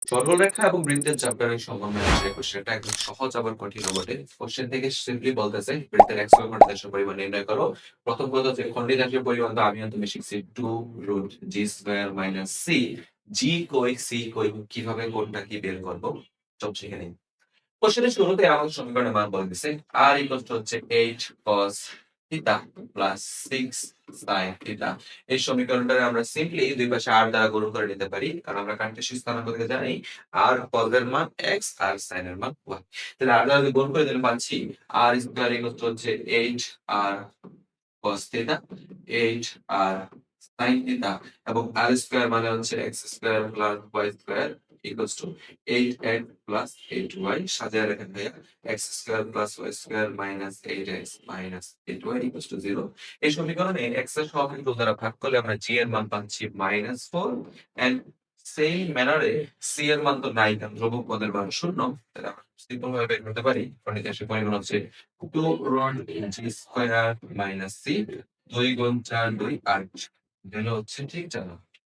সরলরেখা এবং বৃত্তের চাপের সমন্বয়ে আসে কোশ্চেনটা একদম সহজ আবার কঠিনও বটে। কোশ্চেন থেকে সিম্পলি বলতেছে বৃত্তের x y খন্ডাংশের পরিমাণ নির্ণয় করো। প্রথম কথা হচ্ছে খন্ডিতাংশের পরিমাণ তো আমি আর তুমি শিখছি 2√g² - c। g কই, c কই, কিভাবে কোনটা কি বের করব সব শিখে নিই। কোশ্চেনের শুরুতে আমাকে সমীকরণের মান বলে দিছে r হচ্ছে 8 cos theta plus 6 sin theta. এই সমীকরণটারে আমরা সিম্পলি দুই পাশে r দ্বারা গুণ করে নিতে পারি, কারণ আমরা কার্টেসীয় স্থানাঙ্ক থেকে জানি r cos এর মান x আর sin এর মান y। তাহলে r দ্বারা যদি গুণ করে দিলে পাচ্ছি r স্কয়ার হচ্ছে 8 r cos theta 8 r sin theta এবং r স্কয়ার মানে হচ্ছে x square plus y square equals to 8x plus 8y সাজিয়ে রাখেন ভাইয়া। x square plus y square minus 8x minus 8y equals to 0। এই সমীকরণে x এর সহগ দ্বারা ভাগ করলে আমরা g এর মান পাচ্ছি -4 এন্ড সেম ম্যানারে c এর মান তো নাই, কারণ ধ্রুবক পদের মান শূন্য। তাহলে আমরা সিম্পল ভাবে বের করতে পারি খন্ডিতাংশের পরিমাণ হচ্ছে 2√g স্কয়ার মাইনাস c 2 গুণ 4 2 8। এটা হচ্ছে ঠিক জানা।